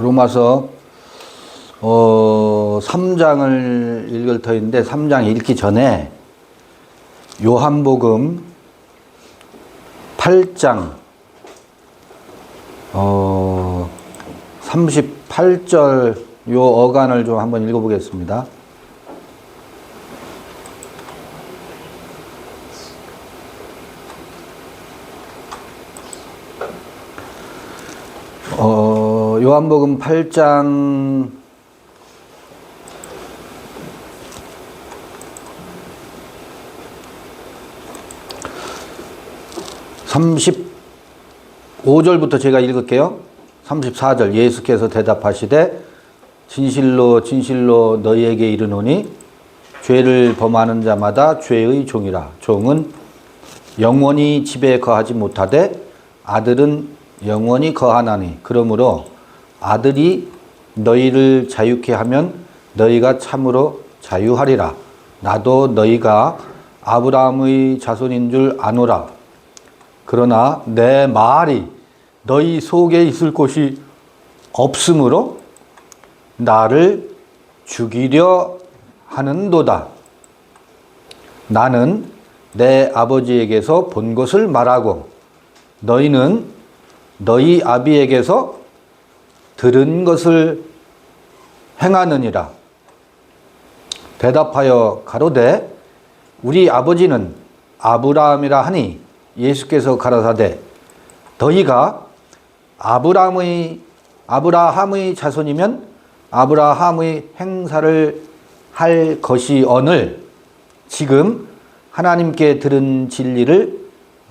로마서 3장을 읽을 터인데 3장 읽기 전에 요한복음 8장 38절 요 어간을 좀 한번 읽어보겠습니다. 요한복음 8장 35절부터 제가 읽을게요. 34절 예수께서 대답하시되 진실로 진실로 너희에게 이르노니 죄를 범하는 자마다 죄의 종이라. 종은 영원히 집에 거하지 못하되 아들은 영원히 거하나니. 그러므로 아들이 너희를 자유케 하면 너희가 참으로 자유하리라. 나도 너희가 아브라함의 자손인 줄 아노라. 그러나 내 말이 너희 속에 있을 곳이 없으므로 나를 죽이려 하는도다. 나는 내 아버지에게서 본 것을 말하고 너희는 너희 아비에게서 들은 것을 행하느니라. 대답하여 가로되 우리 아버지는 아브라함이라 하니 예수께서 가라사대 너희가 아브라함의 자손이면 아브라함의 행사를 할 것이오늘 지금 하나님께 들은 진리를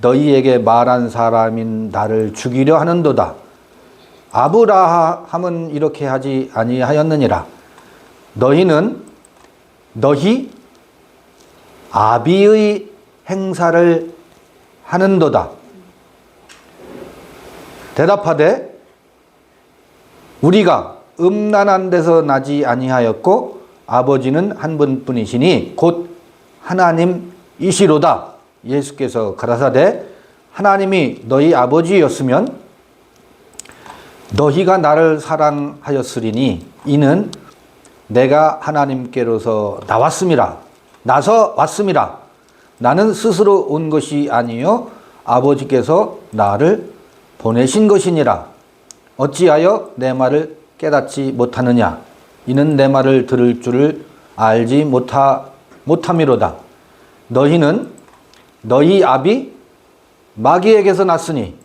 너희에게 말한 사람인 나를 죽이려 하는도다. 아브라함은 이렇게 하지 아니하였느니라. 너희 아비의 행사를 하는도다. 대답하되 우리가 음란한 데서 나지 아니하였고 아버지는 한 분뿐이시니 곧 하나님이시로다. 예수께서 가라사대 하나님이 너희 아버지였으면 너희가 나를 사랑하였으리니 이는 내가 하나님께로서 나서 왔음이라. 나는 스스로 온 것이 아니요 아버지께서 나를 보내신 것이니라. 어찌하여 내 말을 깨닫지 못하느냐. 이는 내 말을 들을 줄을 알지 못함이로다. 너희는 너희 아비 마귀에게서 났으니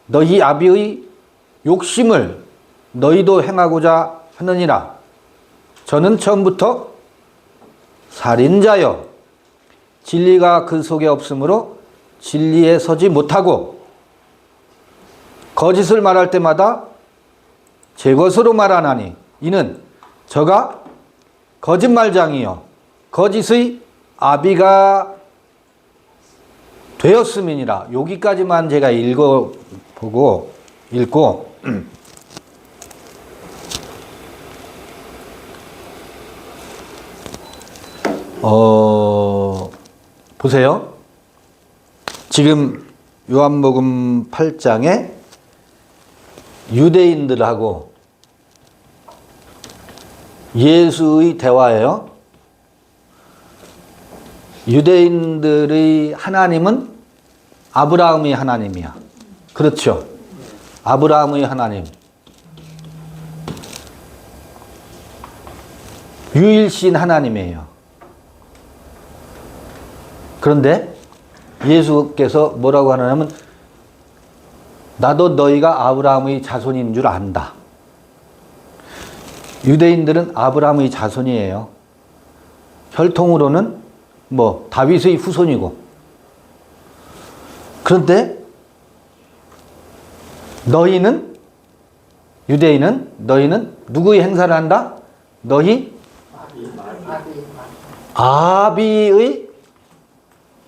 너희 아비의 욕심을 너희도 행하고자 하느니라. 저는 처음부터 살인자여 진리가 그 속에 없으므로 진리에 서지 못하고 거짓을 말할 때마다 제 것으로 말하나니 이는 저가 거짓말장이요 거짓의 아비가 되었음이니라. 여기까지만 제가 읽고 보세요. 지금 요한복음 8장에 유대인들하고 예수의 대화예요. 유대인들의 하나님은 아브라함의 하나님이야. 그렇죠. 아브라함의 하나님. 유일신 하나님이에요. 그런데 예수께서 뭐라고 하냐면 나도 너희가 아브라함의 자손인 줄 안다. 유대인들은 아브라함의 자손이에요. 혈통으로는 다윗의 후손이고. 그런데 유대인은 너희는 누구의 행사를 한다? 너희 아비의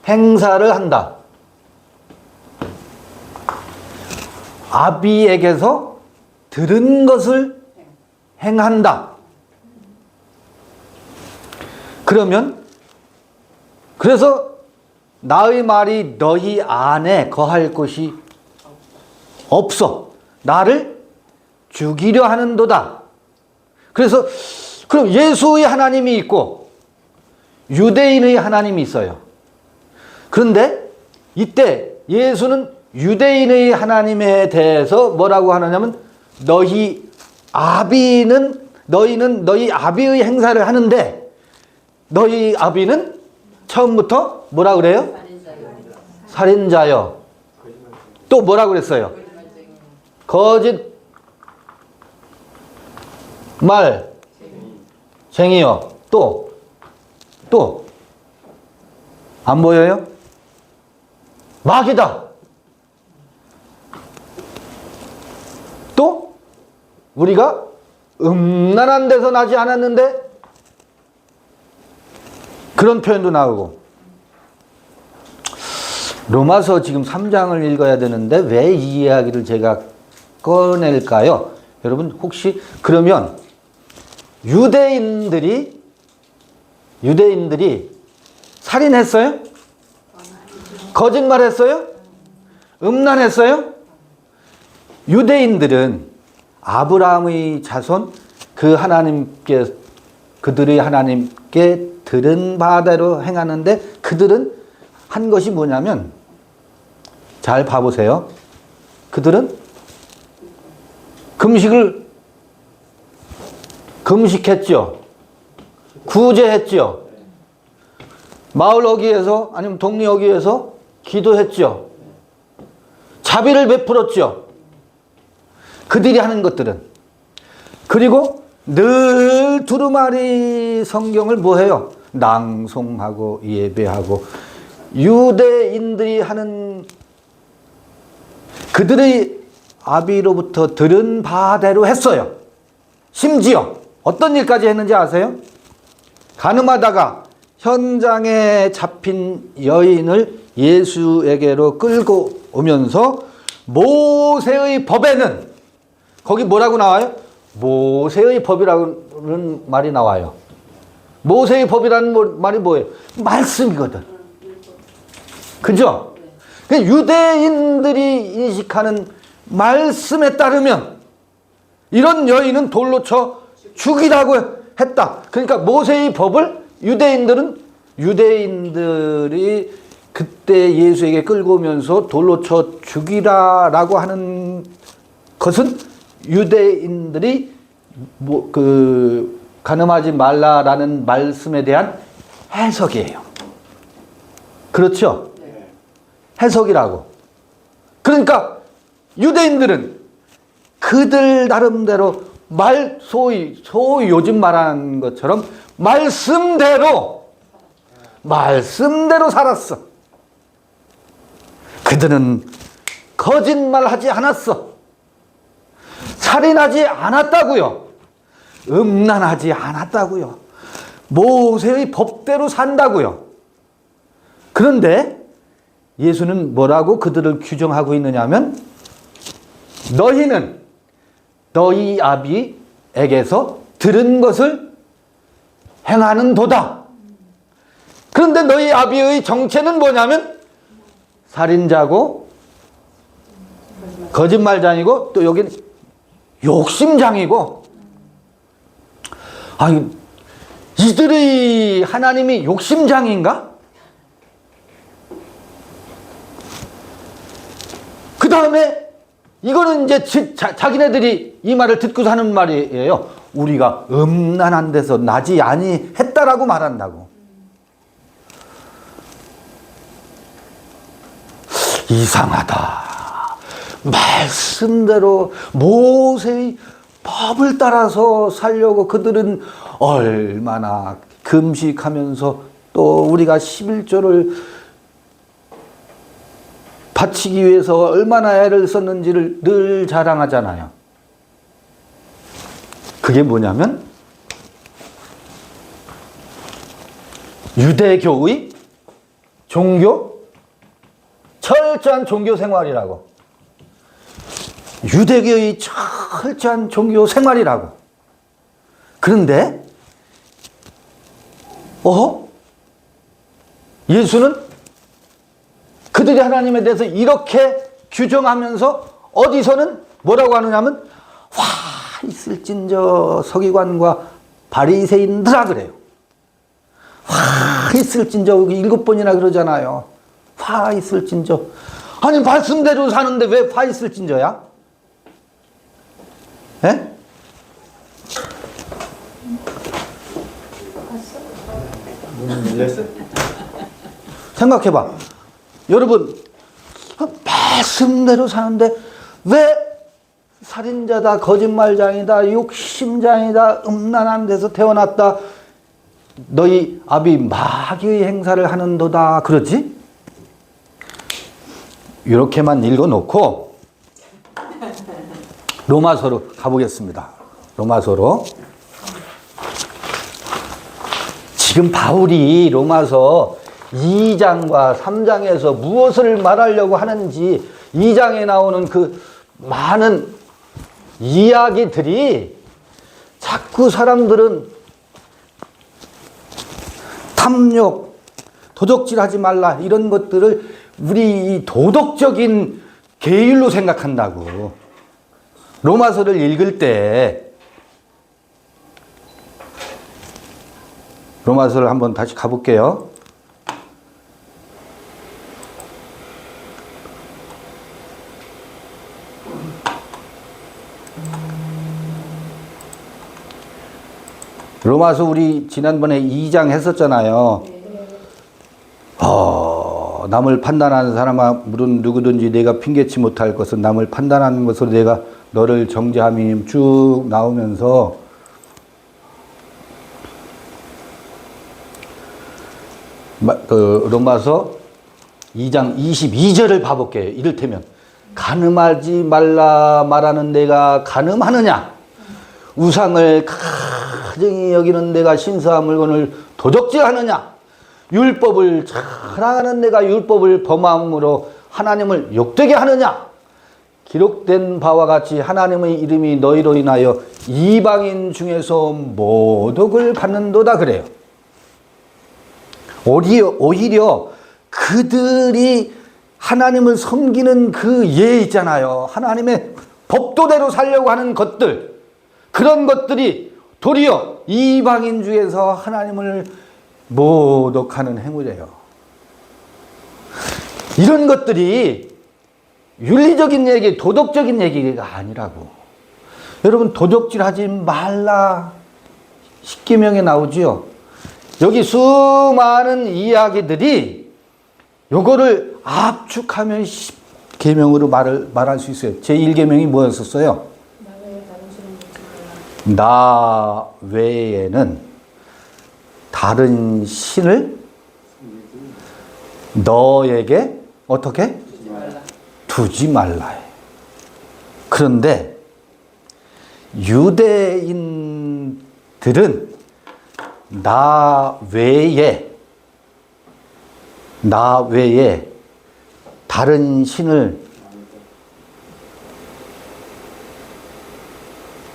행사를 한다. 아비에게서 들은 것을 행한다. 그래서 나의 말이 너희 안에 거할 것이 없어. 나를 죽이려 하는도다. 그래서 그럼 예수의 하나님이 있고 유대인의 하나님이 있어요. 그런데 이때 예수는 유대인의 하나님에 대해서 뭐라고 하느냐면 너희는 너희 아비의 행사를 하는데 너희 아비는 처음부터 뭐라 그래요? 살인자요. 또 뭐라 그랬어요? 거짓말쟁이요. 또 안 보여요? 마귀다. 또 우리가 음란한 데서 나지 않았는데 그런 표현도 나오고. 로마서 지금 3장을 읽어야 되는데 왜 이 이야기를 제가 꺼낼까요? 여러분 혹시 그러면 유대인들이 살인했어요? 거짓말했어요? 음란했어요? 유대인들은 아브라함의 자손 그들의 하나님께 들은 바대로 행하는데 그들은 한 것이 뭐냐면 잘 봐보세요. 그들은 금식했죠. 구제했죠. 마을 어귀에서 아니면 동네 어귀에서 기도했죠. 자비를 베풀었죠. 그들이 하는 것들은. 그리고 늘 두루마리 성경을 뭐해요? 낭송하고 예배하고 유대인들이 하는 그들의 아비로부터 들은 바대로 했어요. 심지어 어떤 일까지 했는지 아세요? 가늠하다가 현장에 잡힌 여인을 예수에게로 끌고 오면서 모세의 법에는 거기 뭐라고 나와요? 모세의 법이라는 말이 나와요. 모세의 법이라는 말이 뭐예요? 말씀이거든. 그죠? 유대인들이 인식하는 말씀에 따르면 이런 여인은 돌로 쳐 죽이라고 했다. 그러니까 모세의 법을 유대인들이 그때 예수에게 끌고 오면서 돌로 쳐 죽이라라고 하는 것은 유대인들이 간음하지 말라라는 말씀에 대한 해석이에요. 그렇죠? 해석이라고. 그러니까 유대인들은 그들 나름대로 소위 요즘 말하는 것처럼 말씀대로 살았어. 그들은 거짓말하지 않았어. 살인하지 않았다고요. 음란하지 않았다고요. 모세의 법대로 산다고요. 그런데 예수는 뭐라고 그들을 규정하고 있느냐면 너희는 너희 아비에게서 들은 것을 행하는 도다. 그런데 너희 아비의 정체는 뭐냐면 살인자고 거짓말장이고 또 여기는 욕심장이고. 아니, 이들의 하나님이 욕심장인가? 그 다음에 이거는 이제 자기네들이 이 말을 듣고서 하는 말이에요. 우리가 음란한 데서 나지 아니했다라고 말한다고. 이상하다. 말씀대로 모세의 법을 따라서 살려고 그들은 얼마나 금식하면서 또 우리가 11조를 바치기 위해서 얼마나 애를 썼는지를 늘 자랑하잖아요. 그게 뭐냐면 유대교의 철저한 종교 생활이라고. 유대교의 철저한 종교 생활이라고. 그런데 예수는 그들이 하나님에 대해서 이렇게 규정하면서 어디서는 뭐라고 하느냐면 화 있을진저 서기관과 바리새인들아 그래요. 화 있을진저 7번이나 그러잖아요. 화 있을진저. 아니 말씀대로 사는데 왜 화 있을진저야? 예? 생각해봐. 여러분 말씀대로 사는데 왜 살인자다, 거짓말장이다, 욕심장이다, 음란한 데서 태어났다, 너희 아비 마귀의 행사를 하는도다 그러지? 이렇게만 읽어놓고 로마서로 가보겠습니다. 로마서로. 지금 바울이 로마서 2장과 3장에서 무엇을 말하려고 하는지 2장에 나오는 그 많은 이야기들이 자꾸 사람들은 탐욕, 도적질하지 말라 이런 것들을 우리 도덕적인 계율로 생각한다고. 로마서를 읽을 때 로마서를 한번 다시 가볼게요. 로마서 우리 지난번에 2장 했었잖아요. 남을 판단하는 사람아 물은 누구든지 내가 핑계치 못할 것은 남을 판단하는 것으로 내가 너를 정죄함이 쭉 나오면서 그 로마서 2장 22절을 봐볼게요. 이를테면 간음하지 말라 말하는 내가 간음하느냐, 우상을 가증히 여기는 내가 신성한 물건을 도적질하느냐, 율법을 자랑하는 내가 율법을 범함으로 하나님을 욕되게 하느냐. 기록된 바와 같이 하나님의 이름이 너희로 인하여 이방인 중에서 모독을 받는도다 그래요. 오히려 그들이 하나님을 섬기는 그 예 있잖아요. 하나님의 법도대로 살려고 하는 것들, 그런 것들이 도리어 이방인 중에서 하나님을 모독하는 행위래요. 이런 것들이 윤리적인 얘기, 도덕적인 얘기가 아니라고. 여러분 도적질하지 말라 10계명에 나오지요. 여기 수많은 이야기들이 요거를 압축하면 10계명으로 말할 수 있어요. 제1계명이 뭐였었어요? 나 외에는 다른 신을 너에게 어떻게? 두지 말라. 그런데 유대인들은 나 외에 다른 신을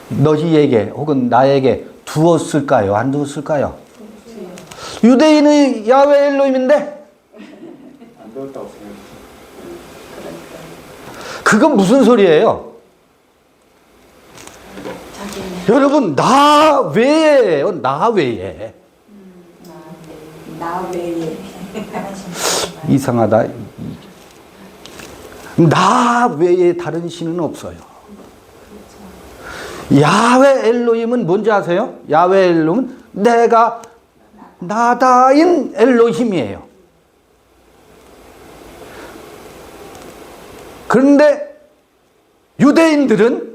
너희에게 혹은 나에게 두었을까요? 안 두었을까요? 유대인의 야훼 엘로힘인데 안 되었다고 생각해요. 그건 무슨 소리예요? 여러분 나 외에요. 나 외에. 나 외에 이상하다. 나 외에 다른 신은 없어요. 야훼 엘로힘은 뭔지 아세요? 야훼 엘로힘은 내가 나다인 엘로힘이에요. 그런데 유대인들은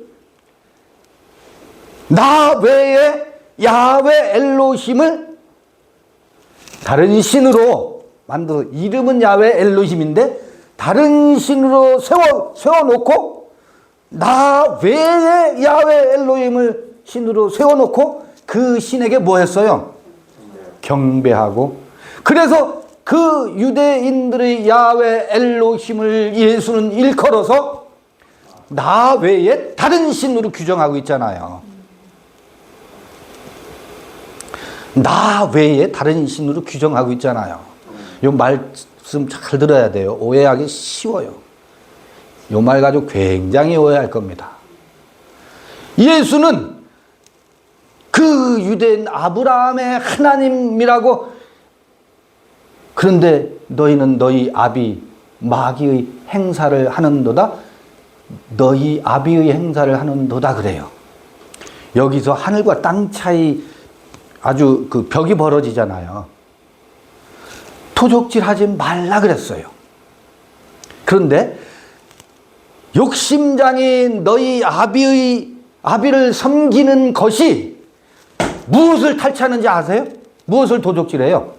나 외에 야훼 엘로힘을 다른 신으로 만들어, 이름은 야훼 엘로힘인데 다른 신으로 세워놓고 나 외에 야훼 엘로힘을 신으로 세워놓고 그 신에게 뭐 했어요? 경배하고. 그래서 그 유대인들의 야훼 엘로힘을 예수는 일컬어서 나 외에 다른 신으로 규정하고 있잖아요. 나 외에 다른 신으로 규정하고 있잖아요. 이 말씀 잘 들어야 돼요. 오해하기 쉬워요. 이 말 가지고 굉장히 오해할 겁니다. 예수는 그 유대인 아브라함의 하나님이라고, 그런데 너희는 너희 아비 마귀의 행사를 하는도다. 너희 아비의 행사를 하는도다 그래요. 여기서 하늘과 땅 차이, 아주 그 벽이 벌어지잖아요. 도적질 하지 말라 그랬어요. 그런데 욕심장인 너희 아비를 섬기는 것이 무엇을 탈취하는지 아세요? 무엇을 도적질해요?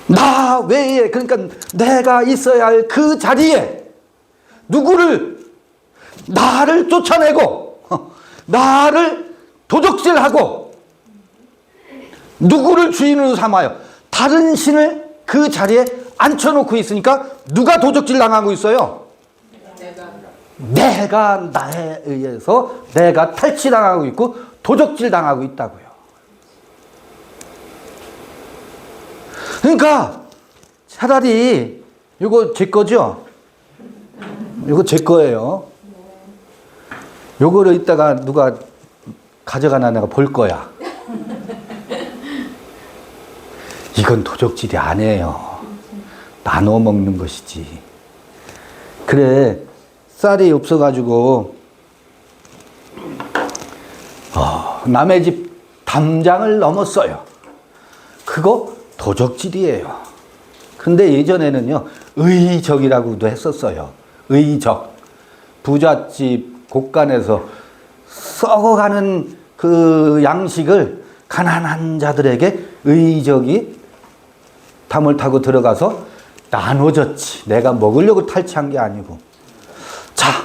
나 외에, 그러니까 내가 있어야 할 그 자리에 누구를, 나를 쫓아내고 나를 도적질하고 누구를 주인으로 삼아요? 다른 신을 그 자리에 앉혀놓고 있으니까 누가 도적질 당하고 있어요? 내가 나에 의해서 내가 탈취당하고 있고 도적질 당하고 있다고요. 그러니까 차라리 이거 제 거죠? 이거 제 거예요. 요거를 이따가 누가 가져가나 내가 볼 거야. 이건 도적질이 아니에요. 나눠 먹는 것이지. 그래, 쌀이 없어가지고 남의 집 담장을 넘었어요. 그거 도적질이에요. 근데 예전에는요, 의적이라고도 했었어요. 의적. 부잣집 곳간에서 썩어가는 그 양식을 가난한 자들에게 의적이 담을 타고 들어가서 나눠줬지. 내가 먹으려고 탈취한 게 아니고. 자,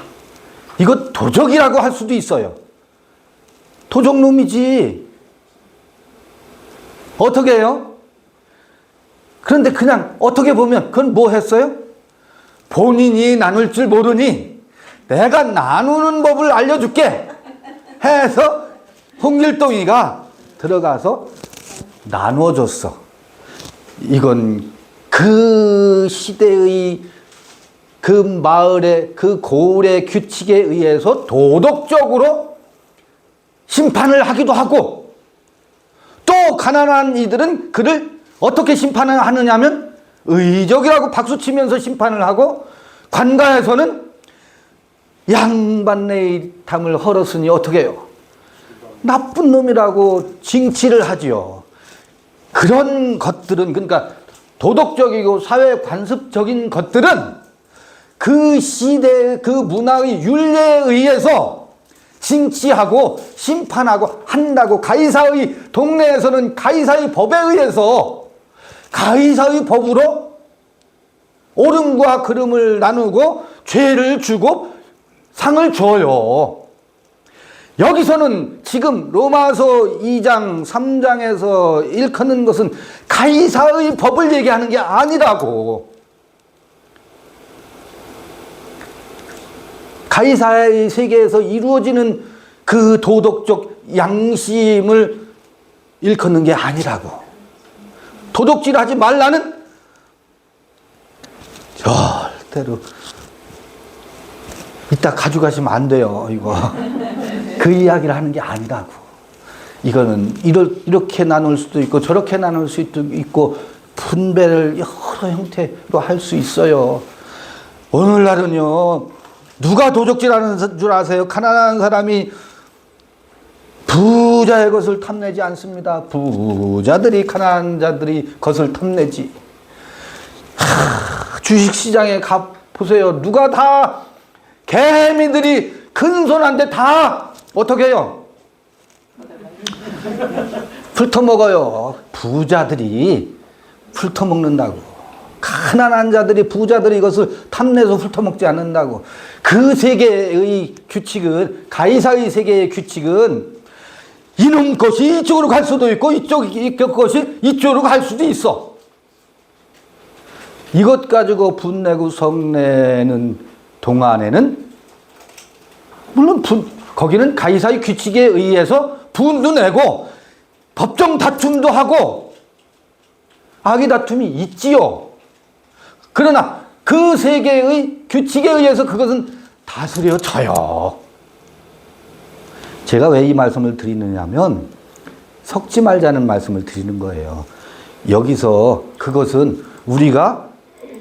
이거 도적이라고 할 수도 있어요. 도적놈이지. 어떻게 해요? 그런데 그냥 어떻게 보면 그건 뭐 했어요? 본인이 나눌 줄 모르니 내가 나누는 법을 알려줄게 해서 홍길동이가 들어가서 나눠줬어. 이건 그 시대의 그 마을의 그 고을의 규칙에 의해서 도덕적으로 심판을 하기도 하고, 또 가난한 이들은 그를 어떻게 심판을 하느냐면 의적이라고 박수치면서 심판을 하고, 관가에서는 양반네의 담을 헐었으니 어떻게 해요? 나쁜 놈이라고 징치를 하지요. 그런 것들은, 그러니까 도덕적이고 사회 관습적인 것들은 그 시대의 그 문화의 윤례에 의해서 징치하고 심판하고 한다고. 가이사의 동네에서는 가이사의 법에 의해서 가이사의 법으로 옳음과 그름을 나누고 죄를 주고 상을 줘요. 여기서는 지금 로마서 2장 3장에서 일컫는 것은 가이사의 법을 얘기하는 게 아니라고. 가이사의 세계에서 이루어지는 그 도덕적 양심을 일컫는 게 아니라고. 도덕질하지 말라는 절대로 이따 가져가시면 안 돼요. 이거 그 이야기를 하는 게 아니라고. 이거는 이렇게 나눌 수도 있고 저렇게 나눌 수도 있고 분배를 여러 형태로 할 수 있어요. 오늘날은요, 누가 도적질하는 줄 아세요? 가난한 사람이 부자의 것을 탐내지 않습니다. 부자들이 가난한 자들이 것을 탐내지. 주식시장에 가 보세요. 누가 다 개미들이 근손한데 다 어떻게 해요? 훑어먹어요. 부자들이 훑어먹는다고. 가난한 자들이, 부자들이 이것을 탐내서 훑어먹지 않는다고. 그 세계의 규칙은, 가이사의 세계의 규칙은 이놈 것이 이쪽으로 갈 수도 있고 이쪽 것이 이쪽으로 갈 수도 있어. 이것 가지고 분내고 성내는 동안에는 물론 거기는 가이사의 규칙에 의해서 분도 내고 법정 다툼도 하고 악의 다툼이 있지요. 그러나 그 세계의 규칙에 의해서 그것은 다스려져요. 제가 왜 이 말씀을 드리느냐면 섞지 말자는 말씀을 드리는 거예요. 여기서 그것은 우리가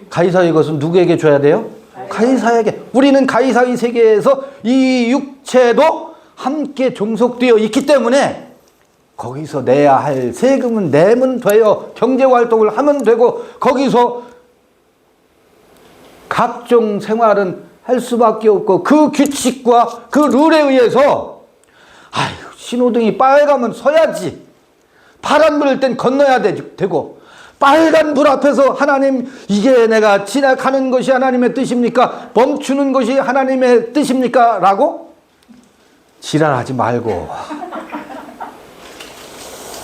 가이사의 것은 누구에게 줘야 돼요? 가이사에게. 우리는 가이사의 세계에서 이 육체도 함께 종속되어 있기 때문에 거기서 내야 할 세금은 내면 돼요. 경제활동을 하면 되고 거기서 각종 생활은 할 수밖에 없고 그 규칙과 그 룰에 의해서 아유, 신호등이 빨가면 서야지. 파란 불일 땐 건너야 되고 빨간 불 앞에서 하나님 이게 내가 지나가는 것이 하나님의 뜻입니까? 멈추는 것이 하나님의 뜻입니까? 라고 지랄하지 말고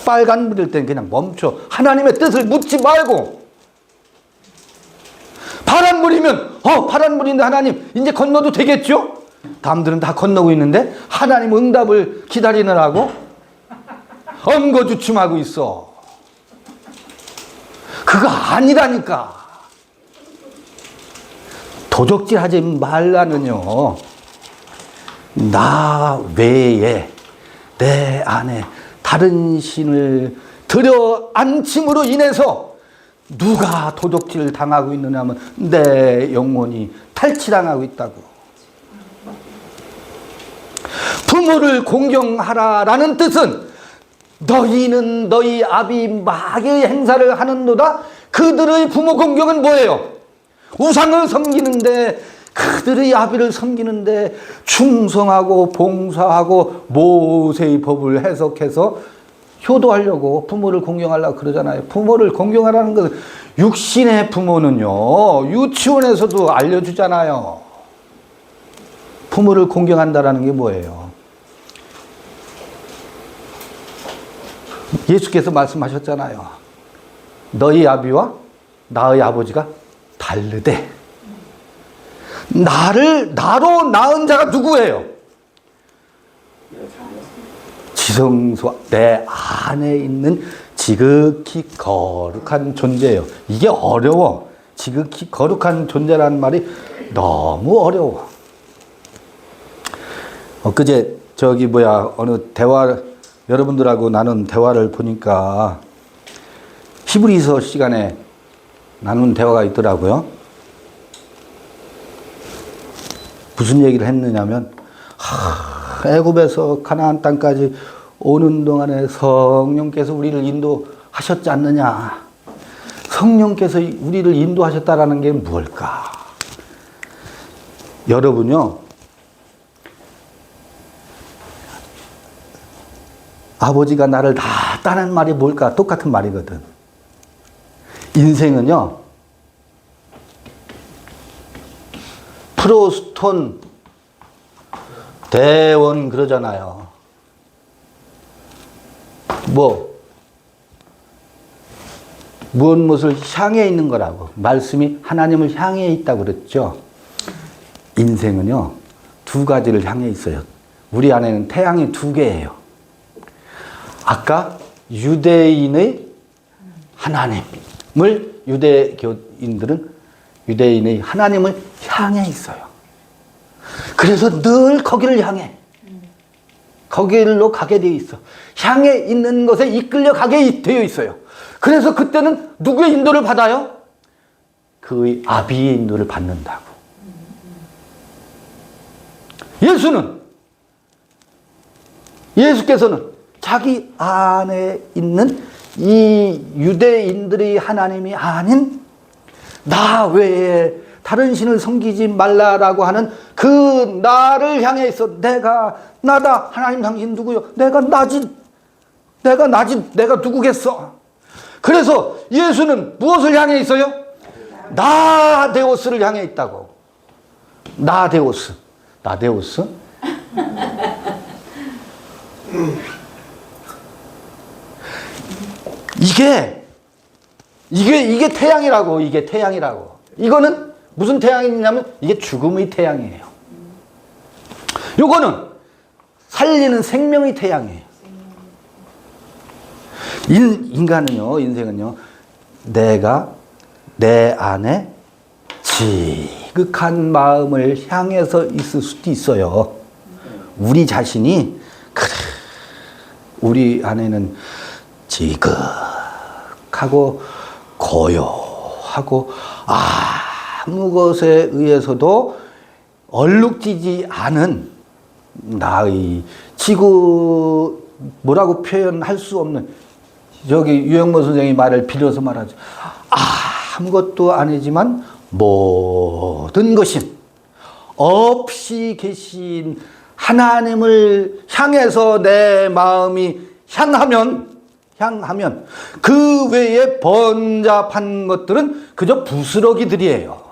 빨간 불일 땐 그냥 멈춰. 하나님의 뜻을 묻지 말고 파란 불이면 파란 불인데 하나님 이제 건너도 되겠죠? 남들은 다 건너고 있는데 하나님 응답을 기다리느라고 엉거주춤하고 있어. 그거 아니라니까. 도적질하지 말라는요. 나 외에 내 안에 다른 신을 들여 앉힘으로 인해서 누가 도적질을 당하고 있느냐 하면 내 영혼이 탈취당하고 있다고. 부모를 공경하라라는 뜻은 너희는 너희 아비 마귀의 행사를 하는도다. 그들의 부모 공경은 뭐예요? 우상을 섬기는데 그들의 아비를 섬기는데 충성하고 봉사하고 모세의 법을 해석해서 효도하려고 부모를 공경하려고 그러잖아요. 부모를 공경하라는 것은 육신의 부모는요. 유치원에서도 알려주잖아요. 부모를 공경한다라는 게 뭐예요? 예수께서 말씀하셨잖아요. 너희 아비와 나의 아버지가 다르대. 나로 낳은 자가 누구예요? 지성소 내 안에 있는 지극히 거룩한 존재예요. 이게 어려워. 지극히 거룩한 존재라는 말이 너무 어려워. 엊그제 어느 대화 여러분들하고 나눈 대화를 보니까 히브리서 시간에 나눈 대화가 있더라고요. 무슨 얘기를 했느냐면 애굽에서 가나안 땅까지 오는 동안에 성령께서 우리를 인도하셨지 않느냐. 성령께서 우리를 인도하셨다라는 게 무엇일까? 여러분요. 아버지가 나를 낳았다는 말이 뭘까? 똑같은 말이거든. 인생은요. 프로스톤 대원 그러잖아요. 무엇을 향해 있는 거라고. 말씀이 하나님을 향해 있다고 그랬죠. 인생은요. 두 가지를 향해 있어요. 우리 안에는 태양이 두 개예요. 아까 유대인의 하나님을 유대인의 하나님을 향해 있어요. 그래서 늘 거기를 향해 거기로 가게 되어 있어. 향해 있는 것에 이끌려 가게 되어 있어요. 그래서 그때는 누구의 인도를 받아요? 그의 아비의 인도를 받는다고. 예수께서는 자기 안에 있는 이 유대인들의 하나님이 아닌 나 외에 다른 신을 섬기지 말라라고 하는 그 나를 향해 있어. 내가 나다. 하나님 당신 누구요? 내가 누구겠어? 그래서 예수는 무엇을 향해 있어요? 나데오스를 향해 있다고. 나데오스. 이게 태양이라고. 이게 태양이라고. 이거는 무슨 태양이냐면 이게 죽음의 태양이에요. 요거는 살리는 생명의 태양이에요. 인생은요, 내가 내 안에 지극한 마음을 향해서 있을 수도 있어요. 우리 자신이 그래, 우리 안에는 지극하고 고요하고 아무 것에 의해서도 얼룩지지 않은 나의 뭐라고 표현할 수 없는, 저기 유영모 선생이 말을 빌어서 말하죠. 아무것도 아니지만 모든 것인 없이 계신 하나님을 향해서 내 마음이 향하면 그 외에 번잡한 것들은 그저 부스러기들이에요.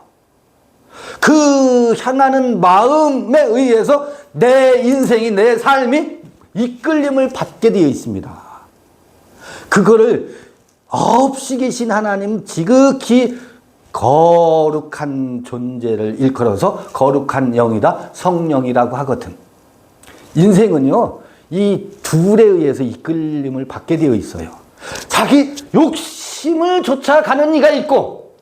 그 향하는 마음에 의해서 내 인생이, 내 삶이 이끌림을 받게 되어 있습니다. 그거를 없이 계신 하나님, 지극히 거룩한 존재를 일컬어서 거룩한 영이다, 성령이라고 하거든. 인생은요, 이 둘에 의해서 이끌림을 받게 되어 있어요. 자기 욕심을 쫓아가는 이가 있고,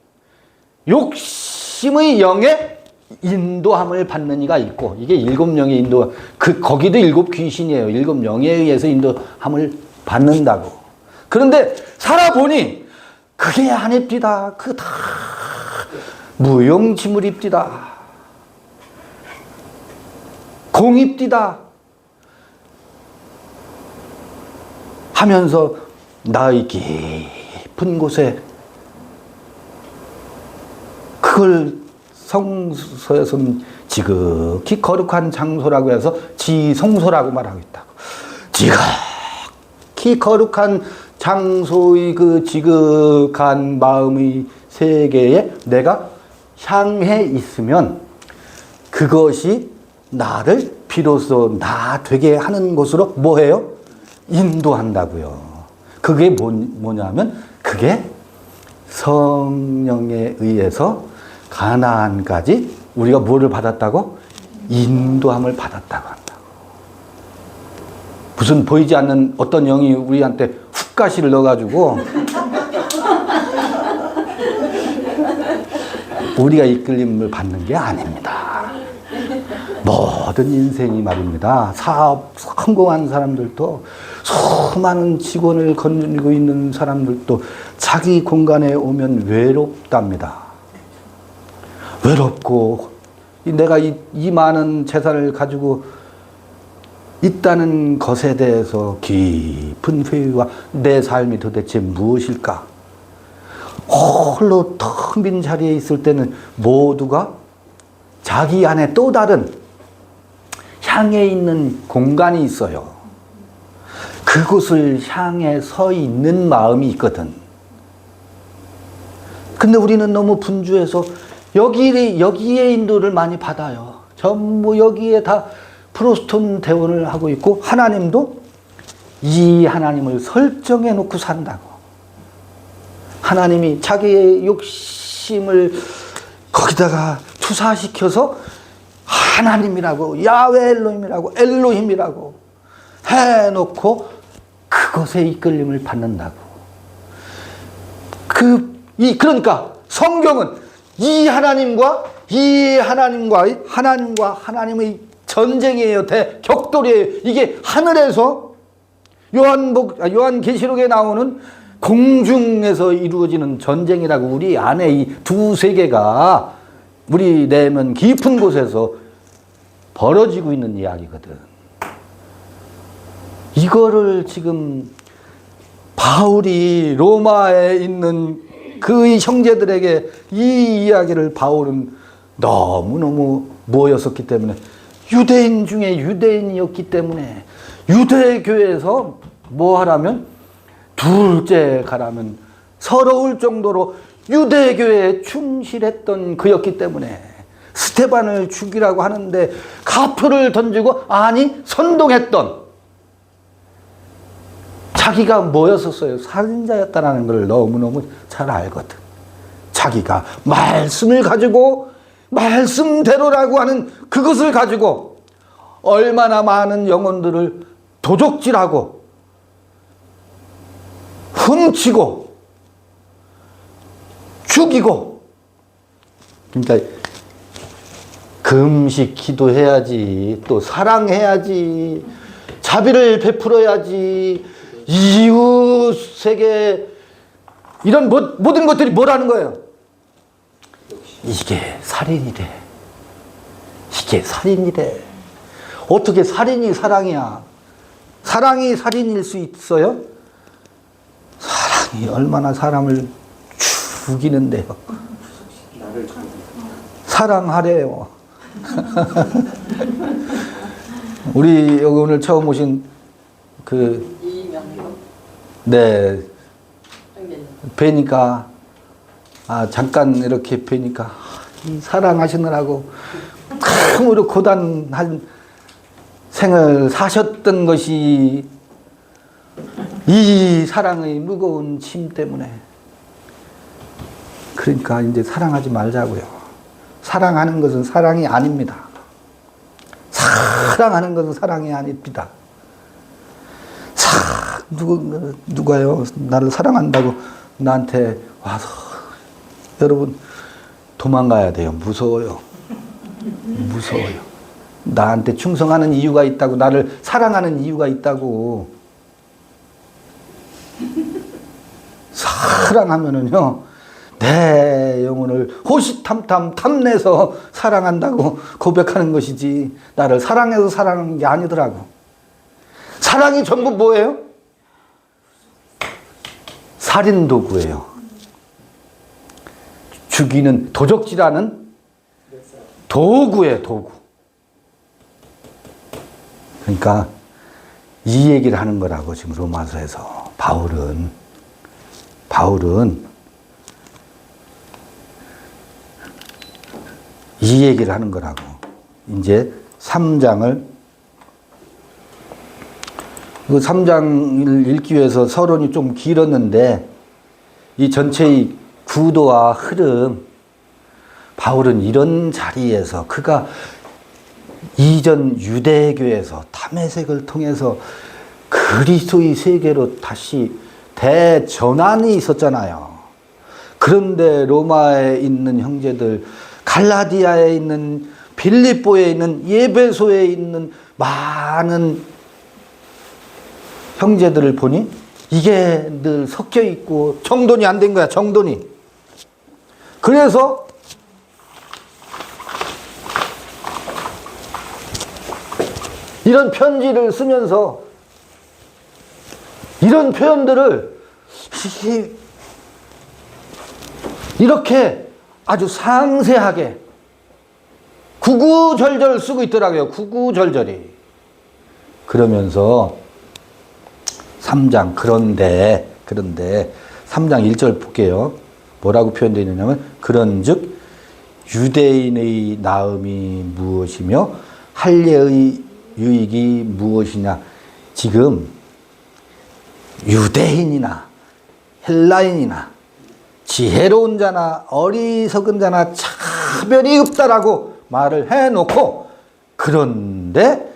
욕심의 영에 인도함을 받는 이가 있고, 이게 일곱 영의 인도, 거기도 일곱 귀신이에요. 일곱 영에 의해서 인도함을 받는다고. 그런데 살아보니 그게 아닙니다. 그 다 무용지물입디다. 공입디다. 하면서 나의 깊은 곳에, 그걸 성서에서는 지극히 거룩한 장소라고 해서 지성소라고 말하고 있다고. 지극히 거룩한 장소의 그 지극한 마음의 세계에 내가 향해 있으면 그것이 나를 비로소 나 되게 하는 곳으로 뭐해요? 인도한다고요. 그게 뭐냐면 그게 성령에 의해서 가나안까지 우리가 뭐를 받았다고? 인도함을 받았다고 한다고. 무슨 보이지 않는 어떤 영이 우리한테 훅가시를 넣어가지고 우리가 이끌림을 받는 게 아닙니다. 모든 인생이 말입니다. 사업 성공한 사람들도, 수많은 직원을 거느리고 있는 사람들도 자기 공간에 오면 외롭답니다. 외롭고, 내가 이 많은 재산을 가지고 있다는 것에 대해서 깊은 회의와 내 삶이 도대체 무엇일까? 홀로 텅 빈 자리에 있을 때는 모두가 자기 안에 또 다른 향해 있는 공간이 있어요. 그곳을 향해 서 있는 마음이 있거든. 근데 우리는 너무 분주해서 여기에 인도를 많이 받아요. 전부 여기에 다 프로스톤 대원을 하고 있고, 하나님도 이 하나님을 설정해 놓고 산다고. 하나님이 자기의 욕심을 거기다가 투사시켜서 하나님이라고, 야훼 엘로힘이라고, 엘로힘이라고 해놓고 그것에 이끌림을 받는다고. 그러니까 성경은 이 하나님과 하나님의 전쟁이에요. 격돌이에요. 이게 하늘에서 요한계시록에 나오는 공중에서 이루어지는 전쟁이라고. 우리 안에 이 두 세계가 우리 내면 깊은 곳에서 벌어지고 있는 이야기거든. 이거를 지금 바울이 로마에 있는 그의 형제들에게 이 이야기를 바울은 너무너무 뭐였었기 때문에, 유대인 중에 유대인이었기 때문에, 유대교에서 뭐 하라면 둘째 가라면 서러울 정도로 유대교에 충실했던 그였기 때문에 스테반을 죽이라고 하는데 가표를 던지고 선동했던, 자기가 뭐였었어요? 살인자였다는 걸 너무너무 잘 알거든. 자기가 말씀을 가지고, 말씀대로라고 하는 그것을 가지고 얼마나 많은 영혼들을 도적질하고 훔치고 죽이고 그러니까 금식 기도해야지, 또 사랑해야지, 자비를 베풀어야지, 이웃에게 이런 모든 것들이 뭐라는 거예요? 이게 살인이래. 이게 살인이래. 어떻게 살인이 사랑이야? 사랑이 살인일 수 있어요? 사랑이 얼마나 사람을 죽이는데요. 사랑하래요. 우리 여기 오늘 처음 오신 이명도 네, 형제님. 뵈니까, 잠깐 이렇게 뵈니까, 이 사랑하시느라고 참으로 고단한 생을 사셨던 것이 이 사랑의 무거운 짐 때문에. 그러니까 이제 사랑하지 말자고요. 사랑하는 것은 사랑이 아닙니다. 사랑하는 것은 사랑이 아닙니다. 누가요? 나를 사랑한다고 나한테 와서, 여러분, 도망가야 돼요. 무서워요. 무서워요. 나한테 충성하는 이유가 있다고, 나를 사랑하는 이유가 있다고. 사랑하면은요, 내 영혼을 호시탐탐 탐내서 사랑한다고 고백하는 것이지, 나를 사랑해서 사랑하는 게 아니더라고. 사랑이 전부 뭐예요? 살인 도구예요. 죽이는, 도적질하는 도구예요, 도구. 그러니까 이 얘기를 하는 거라고, 지금 로마서에서. 바울은 이 얘기를 하는 거라고. 이제 3장을, 그 3장을 읽기 위해서 서론이 좀 길었는데, 이 전체의 구도와 흐름, 바울은 이런 자리에서 그가 이전 유대교에서 다메섹을 통해서 그리스도의 세계로 다시 대전환이 있었잖아요. 그런데 로마에 있는 형제들, 갈라디아에 있는, 빌립보에 있는, 예배소에 있는 많은 형제들을 보니 이게 늘 섞여 있고 정돈이 안 된 거야, 정돈이. 그래서 이런 편지를 쓰면서 이런 표현들을 이렇게 아주 상세하게 구구절절 쓰고 있더라고요. 구구절절이. 그러면서 3장, 그런데 3장 1절 볼게요. 뭐라고 표현되어 있느냐면, 그런즉 유대인의 나음이 무엇이며 할례의 유익이 무엇이냐. 지금 유대인이나 헬라인이나 지혜로운 자나 어리석은 자나 차별이 없다라고 말을 해놓고, 그런데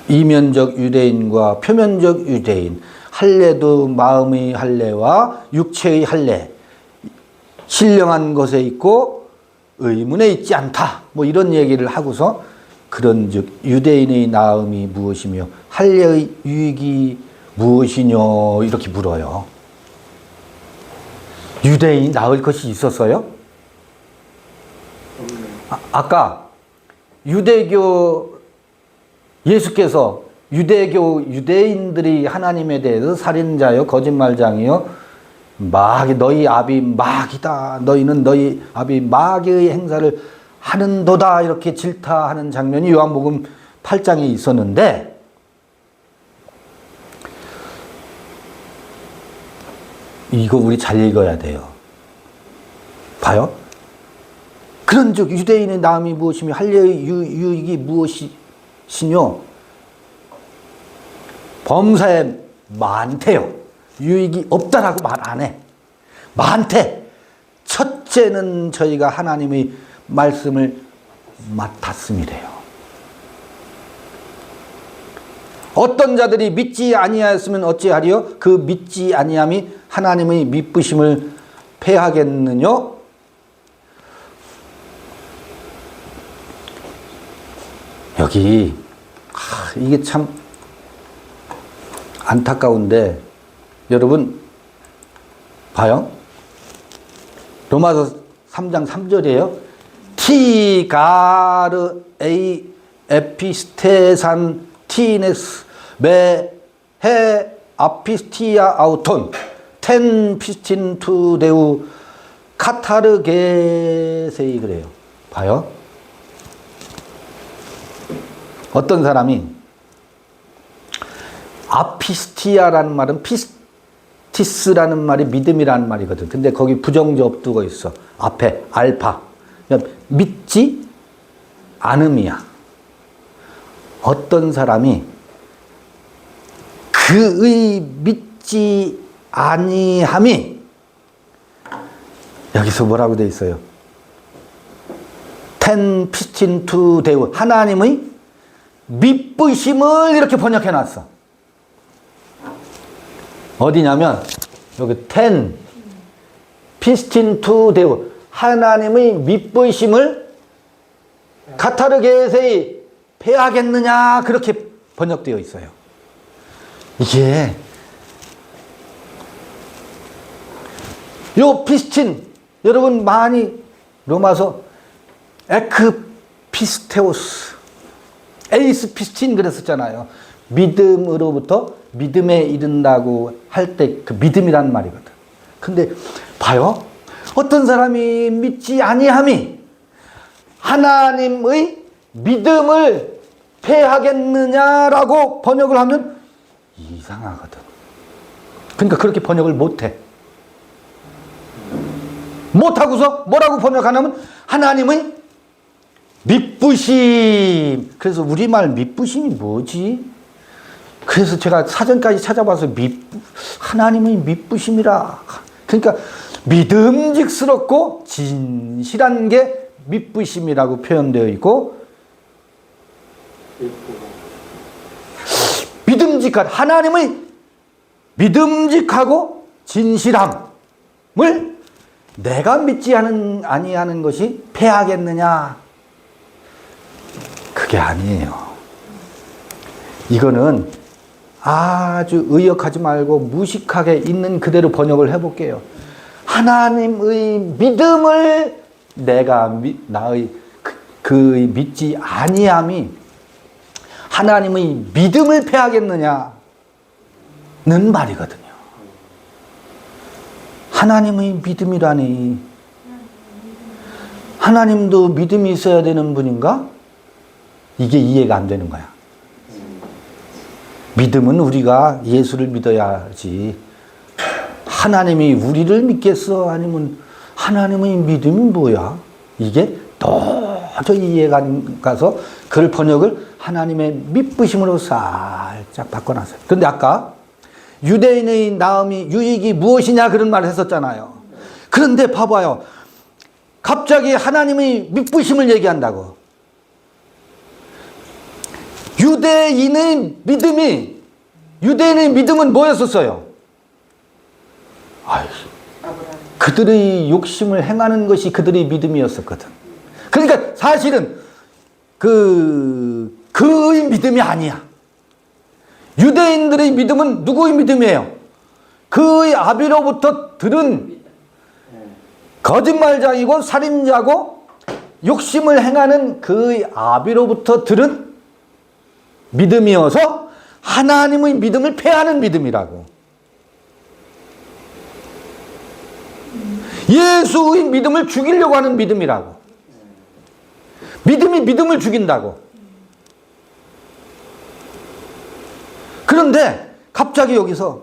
이면적 유대인과 표면적 유대인, 할례도 마음의 할례와 육체의 할례, 신령한 것에 있고 의문에 있지 않다, 뭐 이런 얘기를 하고서, 그런즉 유대인의 나음이 무엇이며 할례의 유익이 무엇이뇨, 이렇게 물어요. 유대인이 나을 것이 있었어요? 아까 유대교, 예수께서 유대인들이 하나님에 대해서 살인자요, 거짓말장이요, 너희 아비 마귀다, 너희는 너희 아비 마귀의 행사를 하는도다, 이렇게 질타하는 장면이 요한복음 8장에 있었는데, 이거 우리 잘 읽어야 돼요. 봐요. 그런즉 유대인의 나음이 무엇이며 할례의 유익이 무엇이뇨? 범사에 많대요. 유익이 없다라고 말 안 해. 많대. 첫째는 저희가 하나님의 말씀을 맡았음이래요. 어떤 자들이 믿지 아니하였으면 어찌하리요? 그 믿지 아니함이 하나님의 미쁘심을 패하겠느냐? 여기 이게 참 안타까운데 여러분 봐요. 로마서 3장 3절이에요. 티 가르 에이 에피스테산 티네스 메헤 아피스티아 아우톤 텐 피스틴 투 데우 카타르게세이 그래요. 봐요. 어떤 사람이 아피스티아라는 말은 피스티스라는 말이 믿음이라는 말이거든. 근데 거기 부정조 업두가 있어. 앞에 알파. 믿지 않음이야. 어떤 사람이 그의 믿지 아니함이 여기서 뭐라고 돼 있어요? 텐 피스틴 투 데우 하나님의 믿으심을 이렇게 번역해 놨어. 어디냐면 여기 텐 피스틴 투 데우 하나님의 믿으심을 카타르게세이 패하겠느냐 그렇게 번역되어 있어요. 이게 요 피스틴 여러분 많이 로마서 에크피스테오스 에이스 피스틴 그랬었잖아요. 믿음으로부터 믿음에 이른다고 할 때 그 믿음이라는 말이거든. 근데 봐요. 어떤 사람이 믿지 아니함이 하나님의 믿음을 패하겠느냐라고 번역을 하면 이상하거든. 그러니까 그렇게 번역을 못해. 못하고서 뭐라고 번역하냐면 하나님의 믿부심. 그래서 우리말 믿부심이 뭐지? 그래서 제가 사전까지 찾아봐서 하나님의 믿부심이라. 그러니까 믿음직스럽고 진실한 게 믿부심이라고 표현되어 있고 믿음직한 하나님의 믿음직하고 진실함을 내가 믿지 아니하는 것이 패하겠느냐? 그게 아니에요. 이거는 아주 의역하지 말고 무식하게 있는 그대로 번역을 해볼게요. 하나님의 믿음을 내가 나의 그의 믿지 아니함이 하나님의 믿음을 패하겠느냐는 말이거든요. 하나님의 믿음이라니 하나님도 믿음이 있어야 되는 분인가? 이게 이해가 안 되는 거야. 믿음은 우리가 예수를 믿어야지. 하나님이 우리를 믿겠어? 아니면 하나님의 믿음이 뭐야? 이게 도저히 이해가 안 가서 그 번역을 하나님의 믿으심으로 살짝 바꿔놨어요. 그런데 아까 유대인의 나음이 유익이 무엇이냐 그런 말을 했었잖아요. 그런데 봐봐요. 갑자기 하나님의 믿으심을 얘기한다고. 유대인의 믿음은 뭐였었어요? 그들의 욕심을 행하는 것이 그들의 믿음이었었거든. 그러니까 사실은 그의 믿음이 아니야. 유대인들의 믿음은 누구의 믿음이에요? 그의 아비로부터 들은 거짓말장이고 살인자고 욕심을 행하는 그의 아비로부터 들은 믿음이어서 하나님의 믿음을 패하는 믿음이라고. 예수의 믿음을 죽이려고 하는 믿음이라고. 믿음이 믿음을 죽인다고. 그런데 갑자기 여기서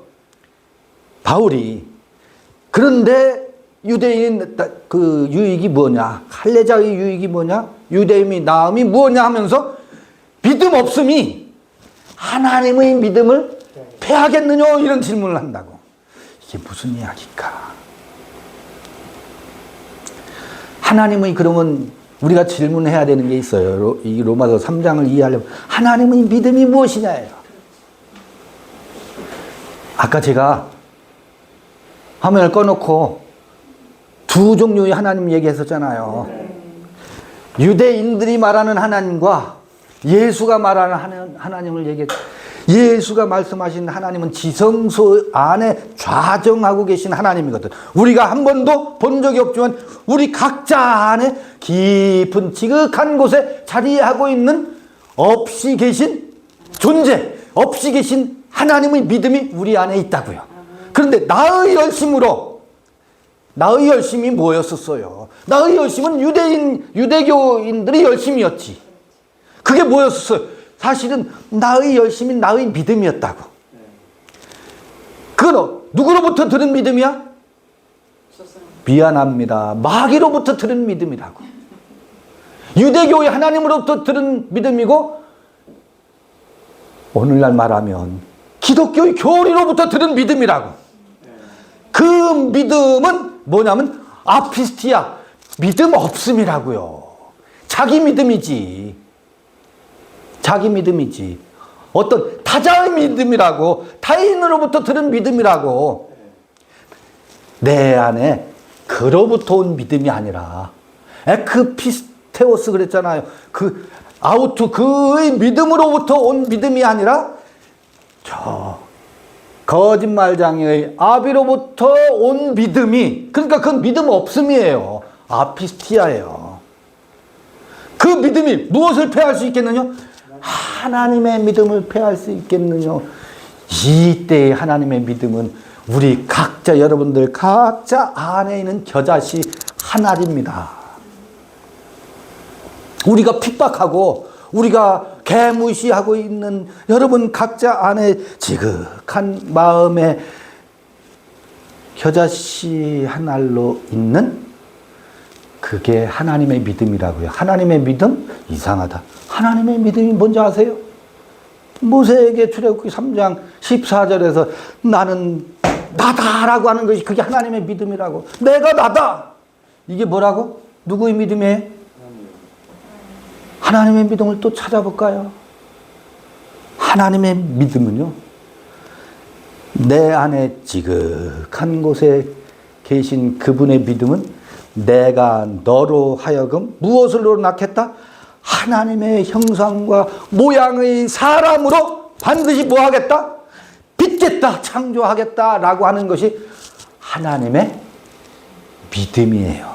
바울이 그런데 유대인 그 유익이 뭐냐? 할례자의 유익이 뭐냐? 유대인의 나음이 뭐냐 하면서 믿음 없음이 하나님의 믿음을 패하겠느냐 이런 질문을 한다고. 이게 무슨 이야기일까? 하나님의 그러면 우리가 질문해야 되는 게 있어요. 이 로마서 3장을 이해하려면 하나님의 믿음이 무엇이냐예요. 아까 제가 화면을 꺼놓고 두 종류의 하나님 얘기했었잖아요. 유대인들이 말하는 하나님과 예수가 말하는 하나님을 얘기했죠. 예수가 말씀하신 하나님은 지성소 안에 좌정하고 계신 하나님이거든. 우리가 한 번도 본 적이 없지만 우리 각자 안에 깊은 지극한 곳에 자리하고 있는 없이 계신 존재, 없이 계신 하나님의 믿음이 우리 안에 있다고요. 그런데 나의 열심이 뭐였었어요? 나의 열심은 유대교인들의 열심이었지. 그게 뭐였었어요? 사실은 나의 열심이 나의 믿음이었다고. 그건 누구로부터 들은 믿음이야? 미안합니다. 마귀로부터 들은 믿음이라고. 유대교의 하나님으로부터 들은 믿음이고, 오늘날 말하면 기독교의 교리로부터 들은 믿음이라고. 그 믿음은 뭐냐면 아피스티아, 믿음 없음이라고요. 자기 믿음이지. 자기 믿음이지. 어떤 타자의 믿음이라고, 타인으로부터 들은 믿음이라고. 내 안에 그로부터 온 믿음이 아니라 에크피스테오스 그랬잖아요. 그의 믿음으로부터 온 믿음이 아니라 저 거짓말장애의 아비로부터 온 믿음이, 그러니까 그건 믿음 없음이에요. 아피스티아예요. 그 믿음이 무엇을 패할 수 있겠느냐? 하나님의 믿음을 패할 수 있겠느냐? 이때의 하나님의 믿음은 우리 각자, 여러분들 각자 안에 있는 겨자씨 하나입니다. 우리가 핍박하고 우리가 개무시하고 있는 여러분 각자 안에 지극한 마음의 겨자씨 한 알로 있는 그게 하나님의 믿음이라고요. 하나님의 믿음? 이상하다. 하나님의 믿음이 뭔지 아세요? 모세에게 출애굽기 3장 14절에서 나는 나다라고 하는 것이 그게 하나님의 믿음이라고. 내가 나다. 이게 뭐라고? 누구의 믿음이에요? 하나님의 믿음을 또 찾아볼까요? 하나님의 믿음은요, 내 안에 지극한 곳에 계신 그분의 믿음은 내가 너로 하여금 무엇으로 낳겠다? 하나님의 형상과 모양의 사람으로 반드시 뭐 하겠다? 빚겠다, 창조하겠다 라고 하는 것이 하나님의 믿음이에요.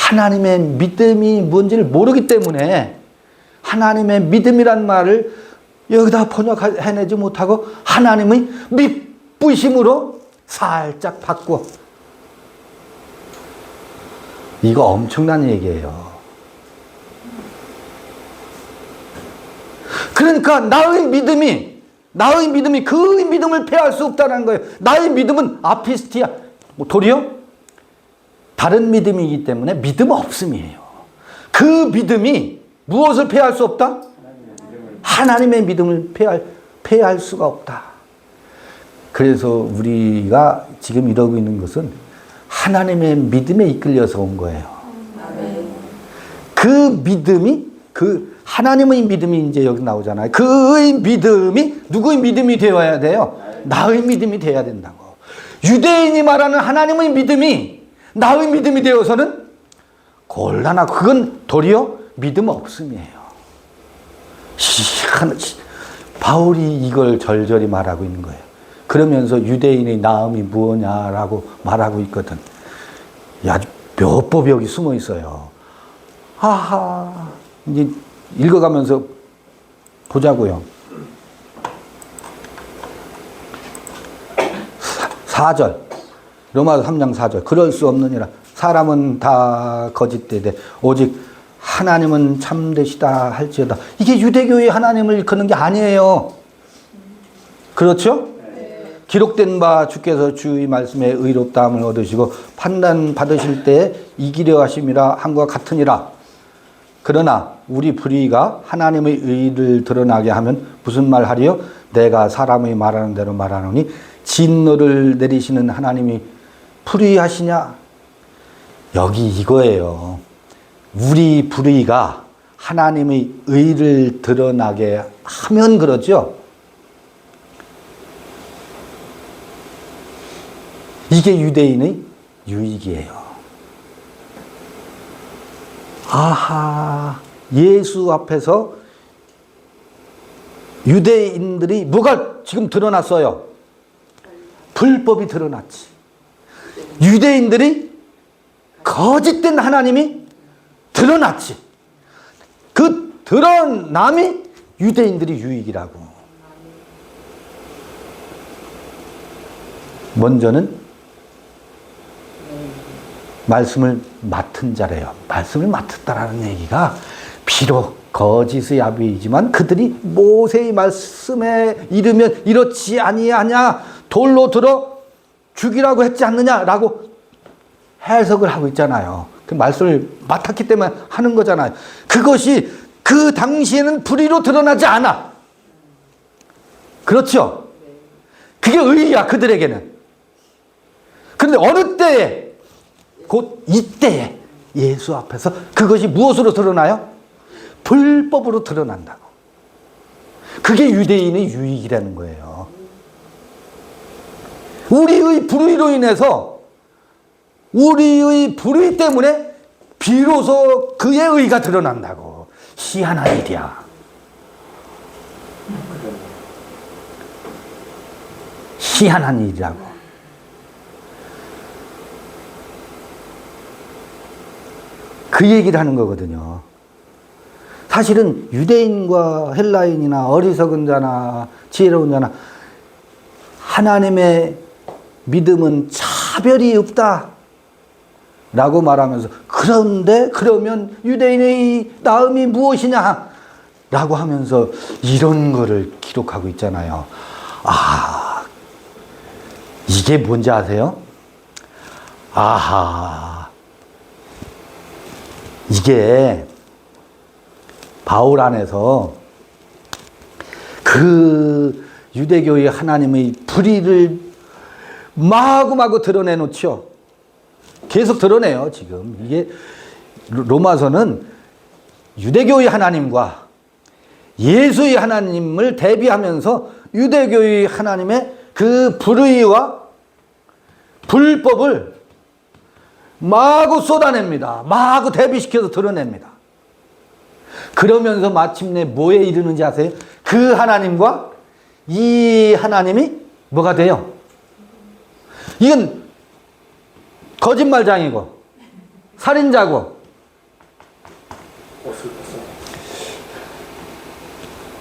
하나님의 믿음이 뭔지를 모르기 때문에 하나님의 믿음이란 말을 여기다 번역해내지 못하고 하나님의 믿부심으로 살짝 바꾸어. 이거 엄청난 얘기예요. 그러니까 나의 믿음이 그의 믿음을 패할 수 없다는 거예요. 나의 믿음은 아피스티아, 도리어 다른 믿음이기 때문에 믿음 없음이에요. 그 믿음이 무엇을 패할 수 없다? 하나님의 믿음을 패할 수가 없다. 그래서 우리가 지금 이러고 있는 것은 하나님의 믿음에 이끌려서 온 거예요. 그 믿음이, 그 하나님의 믿음이 이제 여기 나오잖아요. 그의 믿음이 누구의 믿음이 되어야 돼요? 나의 믿음이 되어야 된다고. 유대인이 말하는 하나님의 믿음이 나의 믿음이 되어서는 곤란하고, 그건 도리어 믿음 없음이에요. 바울이 이걸 절절히 말하고 있는 거예요. 그러면서 유대인의 나음이 무엇냐라고 말하고 있거든. 아주 묘법이 여기 숨어 있어요. 하하. 이제 읽어가면서 보자고요. 4절. 로마서 3장 4절. 그럴 수 없느니라. 사람은 다 거짓되되 오직 하나님은 참되시다 할지어다. 이게 유대교의 하나님을 일컫는 게 아니에요. 그렇죠? 기록된 바 주께서 주의 말씀에 의롭다함을 얻으시고 판단 받으실 때 이기려 하심이라 한 것 같으니라. 그러나 우리 불의가 하나님의 의를 드러나게 하면 무슨 말 하리요? 내가 사람의 말하는 대로 말하노니 진노를 내리시는 하나님이 불의하시냐? 여기 이거예요. 우리 불의가 하나님의 의를 드러나게 하면 그러죠. 이게 유익이에요. 아하, 예수 앞에서 유대인들이 뭐가 지금 드러났어요? 불법이 드러났지. 유대인들이 거짓된 하나님이 드러났지. 그 드러남이 유대인들이 유익이라고. 먼저는 말씀을 맡은 자래요. 말씀을 맡았다라는 얘기가 비록 거짓의 아비이지만 그들이 모세의 말씀에 이르면 이렇지 아니하냐, 돌로 들어 죽이라고 했지 않느냐라고 해석을 하고 있잖아요. 그 말씀을 맡았기 때문에 하는 거잖아요. 그것이 그 당시에는 불의로 드러나지 않아. 그렇죠? 그게 의의야, 그들에게는. 그런데 어느 때에, 곧 이때에 예수 앞에서 그것이 무엇으로 드러나요? 불법으로 드러난다고. 그게 유대인의 유익이라는 거예요. 우리의 불의로 인해서, 우리의 불의 때문에 비로소 그의 의가 드러난다고. 희한한 일이야. 희한한 일이라고. 그 얘기를 하는 거거든요. 사실은 유대인과 헬라인이나 어리석은 자나 지혜로운 자나 하나님의 믿음은 차별이 없다 라고 말하면서, 그런데 그러면 유대인의 나음이 무엇이냐 라고 하면서 이런 거를 기록하고 있잖아요. 아, 이게 뭔지 아세요? 아하, 이게 바울 안에서 그 유대교의 하나님의 불의를 마구마구 드러내놓죠. 계속 드러내요, 지금. 이게 로마서는 유대교의 하나님과 예수의 하나님을 대비하면서 유대교의 하나님의 그 불의와 불법을 마구 쏟아냅니다. 마구 대비시켜서 드러냅니다. 그러면서 마침내 뭐에 이르는지 아세요? 그 하나님과 이 하나님이 뭐가 돼요? 이건 거짓말장이고 살인자고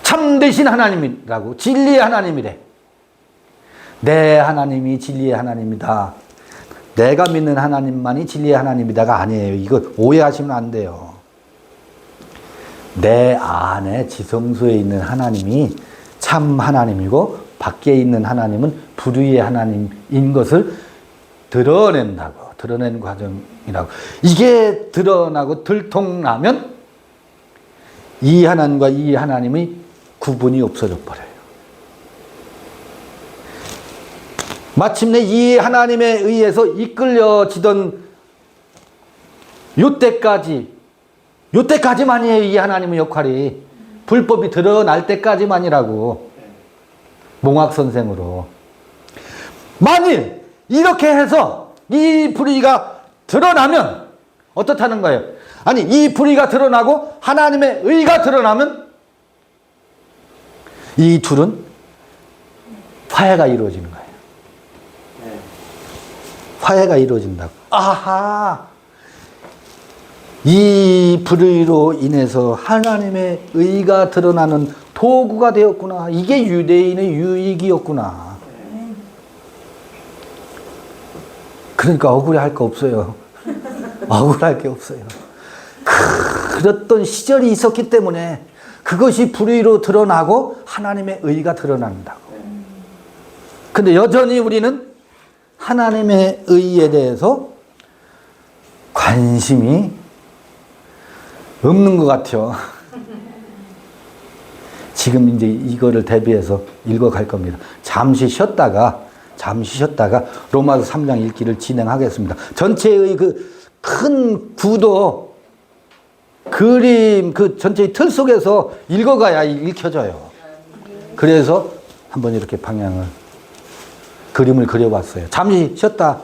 참되신 하나님이라고, 진리의 하나님이래. 내 하나님이 진리의 하나님이다. 내가 믿는 하나님만이 진리의 하나님이다가 아니에요. 이거 오해하시면 안 돼요. 내 안에 지성소에 있는 하나님이 참 하나님이고 밖에 있는 하나님은 불의의 하나님인 것을 드러낸다고. 드러내는 과정이라고. 이게 드러나고 들통나면 이 하나님과 이 하나님의 구분이 없어져 버려요. 마침내 이 하나님에 의해서 이끌려지던 요때까지만이에요. 이 하나님의 역할이. 불법이 드러날 때까지만이라고. 몽학선생으로. 만일 이렇게 해서 이 불의가 드러나면 어떻다는 거예요? 아니, 이 불의가 드러나고 하나님의 의가 드러나면 이 둘은 화해가 이루어지는 거예요. 화해가 이루어진다고. 아하, 이 불의로 인해서 하나님의 의가 드러나는 도구가 되었구나. 이게 유대인의 유익이었구나. 그러니까 억울해할 거 없어요. 억울할 게 없어요. 그랬던 시절이 있었기 때문에 그것이 불의로 드러나고 하나님의 의가 드러난다고. 근데 여전히 우리는 하나님의 의에 대해서 관심이 없는 것 같아요. 지금 이제 이거를 대비해서 읽어갈 겁니다. 잠시 쉬었다가 로마서 3장 읽기를 진행하겠습니다. 전체의 그 큰 구도, 그림, 그 전체의 틀 속에서 읽어가야 읽혀져요. 그래서 한번 이렇게 그림을 그려봤어요. 잠시 쉬었다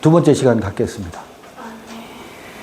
두 번째 시간 갖겠습니다.